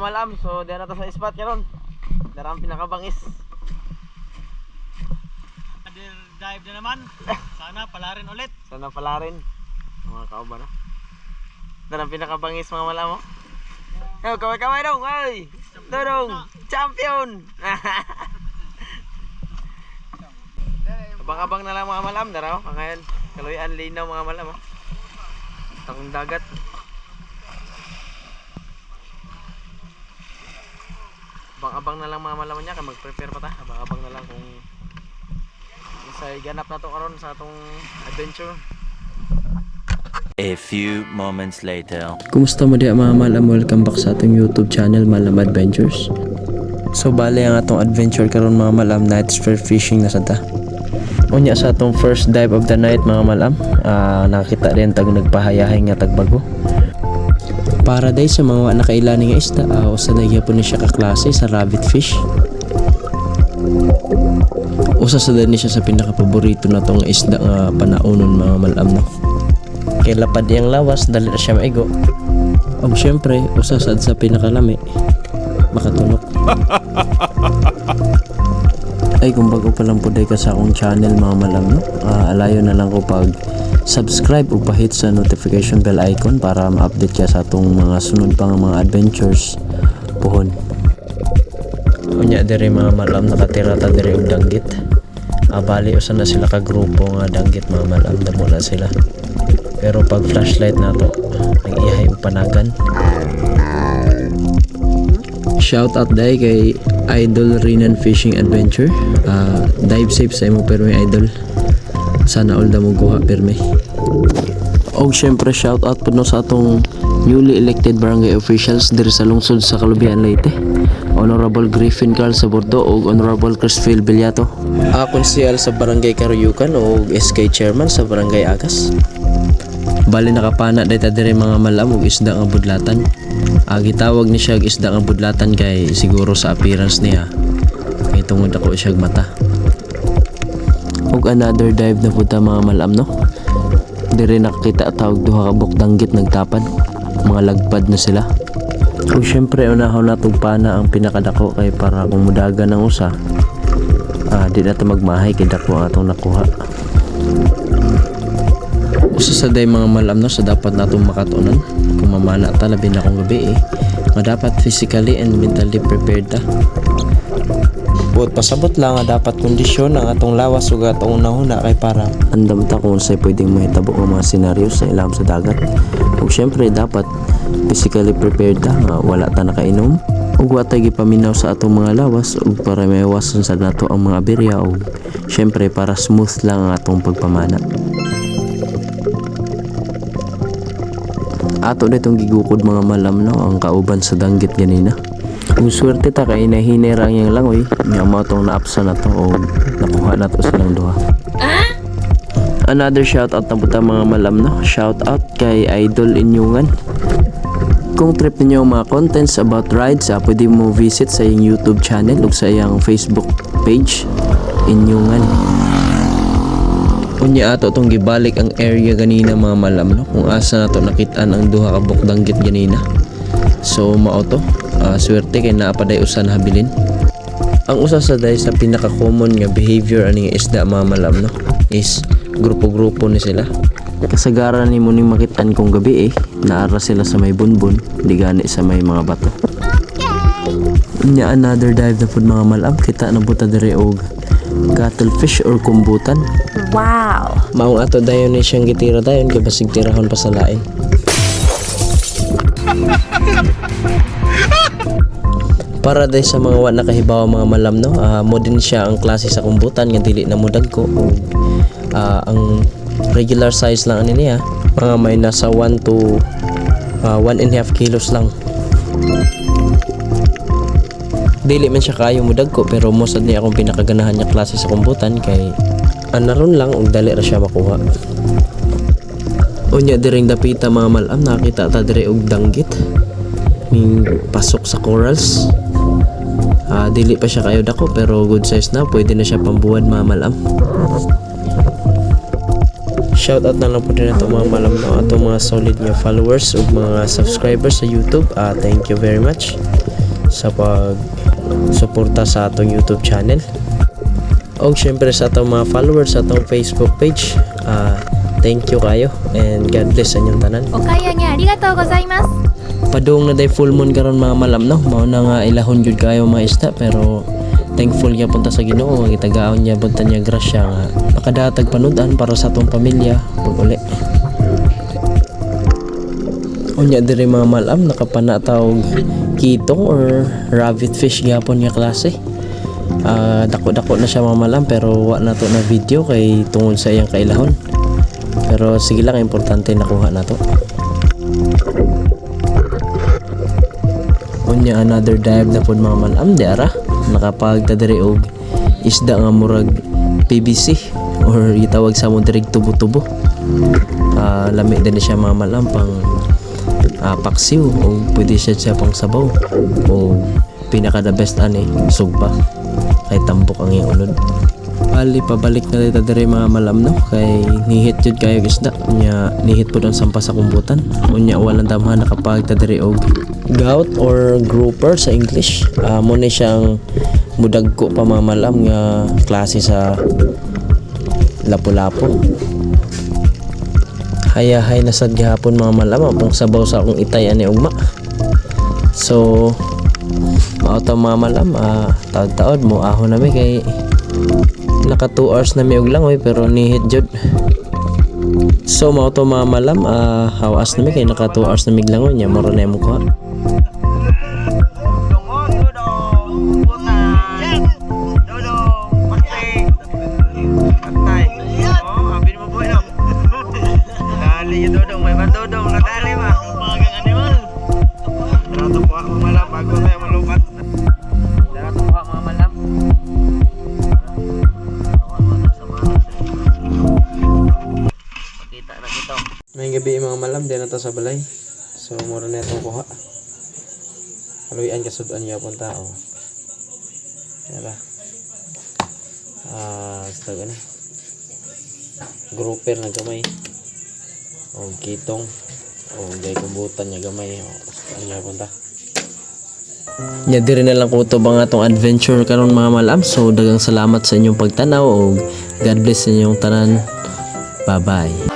malam. So diyan na to sa spot karon. Darang pinakabangis. Dive na naman. Sana pala rin ulit. Sana pala rin. Mga kauban no. Darang pinakabangis mga malam mo. Oh, kaway-kaway dong. Ay. Dong. Champion. Abang-abang na lang mga malam daraw. Ngayon, kaluyan linaw mga malam. Tangong dagat. Abang-abang na lang mga malam niya kay mag-prepare pa ta. Abang-abang na lang kung isay ganap na to karon sa atong adventure. A few moments later. Kumusta mo di mga malam? Welcome back sa atong YouTube channel Malam Adventures. So bale ang atong adventure karon mga malam, night spear fishing na sada. Unya sa atong first dive of the night mga malam, nakita rin tag nagpahayahay nga tagbago. Para day sa mga nakailani nga isda, usa na gyapon ni siya ka klase sa rabbit fish. Usa sa dani siya sa pinaka-paborito na tong isda nga panaunon mga malam no. Kay lapad yang lawas, dali na siya maigo. O syempre, usa sad sa pinakalami, makatunok. Ay kung bago pa lang po day ka sa akong channel mga malam no, alayo na lang ko pag subscribe o pahit sa notification bell icon para ma-update ka sa atong mga sunod pang mga adventures pohon. Unya diri mga malam, nakatira ta diri og danggit. Bali usa na sila ka grupo nga danggit mga malam, damo na sila. Pero pag flashlight na to, nag-iyahay og panagan. Shout out day kay Idol Rinan Fishing Adventure. Dive safe sa imo pero may idol. Sana all da mo guha perme. Og syempre shout out po no sa atong newly elected barangay officials diri sa lungsod sa Kalubian, Leyte. Honorable Griffin Carl Sabordo og Honorable Crisfield Villato. Konsehal sa barangay Karuyukan og SK Chairman sa barangay Agas. Bali nakapana dayta diri mga malam og isda nga budlatan. Gitawag ni siya isda nga budlatan kay siguro sa appearance niya. Kay tungod ako siya mata. Og another dive na puta mga malam no. Diri nakita tawag duha ka bukdanggit nagtapad. Mga lagpad na sila. Og syempre unahon natong pana ang pinakadako kay para kung mudagan ang usa. Di na ta magmahay kay dako ang atong nakuha. Usa sa day mga malam no, sa dapat natong makatunan kung mamana ta labi na kung gabi nga dapat physically and mentally prepared ta. Buot pasabot lang nga dapat kondisyon ang atong lawas ug atong unahuna kay para andam ta kung unsay pwedeng mahitabo nga mga senaryo sa ilahom sa dagat. Ug syempre dapat physically prepared ta nga wala ta nakainom ug wa ta gipaminaw sa atong mga lawas ug para maiwasan sa nato ang mga aberya ug syempre para smooth lang ang atong pagpamana. Ato na itong gigukod mga malam no, ang kauban sa danggit ganina. Kung swerte ta kay nahinera ang yang langoy, nga mo itong naapsa na to o nakuha na to silang duha. Another shout out na puta mga malam no, shout out kay Idol Inyungan. Kung trip ninyo ang mga contents about rides, pwede mo visit sa iyong YouTube channel o sa iyong Facebook page, Inyungan. Unya ato tong gibalik ang area ganina mga malam no, kung asa nato nakitaan ang duha ka bukdanggit ganina. So mao to, swerte kay naa pa day usa na habilin. Ang usa sa day sa pinaka common nga behavior ani nga isda mga malam no is grupo-grupo ni sila. Kasagaran nimo ning makitaan kung gabi naara sila sa may bunbun, di gani sa may mga bato. Unya another dive na pud mga malam, kita na buta diri og cuttlefish or kumbutan. Wow! Maong ato dayon ni siyang gitira dayon kay basig tirahon pa sa lain. Para day sa mga wa nakahibawa mga malam no, mo din siya ang klase sa kumbutan nga dili na mudag ko. Ang regular size lang ani niya, mga may nasa 1 to 1.5 kilos lang. Dili man siya kayo mudag ko pero mosad niya akong pinakaganahan niya klase sa kumbutan kay naron lang og dali ra siya makuha. Unya diring dapita mga malam, nakita ta diri og danggit ning pasok sa corals. Dili pa siya kayo dako pero good size na, pwede na siya pambuwan mga malam. Shout out na lang po din ito mga malam no, ato mga solid nga followers ug mga subscribers sa YouTube. Thank you very much. sa pag suporta sa atong YouTube channel. O syempre sa atong mga followers sa atong Facebook page. Thank you kayo and God bless sa inyong tanan. お買い上げありがとうございます。 Padung na day full moon karon mga malam no. Mao na nga ilahon jud kayo mga isda pero thankful ya punta sa Ginoo gitagaon niya punta niya grasya nga nakadatag panudan para sa atong pamilya ug uli. Unya diri mga malam nakapana tawog kitong or rabbit fish gyapon nga klase. Dako-dako na siya mga malam pero wa na to na video kay tungod sa iyang kailahon. Pero sige lang importante nakuha na to. Unya another dive na pod mga malam di ara nakapagtadiri og isda nga murag PVC or gitawag sa mo dirig tubo-tubo. Lami din siya mga malam pang paksiw o pwede siya pang sabaw o pinaka the best ani sugba kay tambok ang iulod. Ali pabalik na dito diri mga malam no kay nihit jud kayo isda nya nihit pud ang sampa sa kumbutan unya walang damhan nakapagtadiri og gout or grouper sa English. Mo ni siyang mudagko pa mga malam nga klase sa lapu-lapu. Hayahay na sad gihapon mga malam apong sabaw sa akong itay ani ugma. So mao ta mga malam taod-taod mo ahon nami kay naka 2 hours na mi og langoy pero nihit jud. So mao to mga malam hawas nami kay naka 2 hours na mig langoy nya moro na mo kuha. May gabi mga malam din na to sa balay. So mura na itong kuha. Haluyan kasudan niya pong tao. Yara. Basta gani. Grouper na gamay. O kitong. O gay kumbutan niya gamay. O kasudan niya pong ta. Nya diri na lang ko to bang atong adventure karon mga malam. So dagang salamat sa inyong pagtanaw o God bless sa inyong tanan. Bye bye.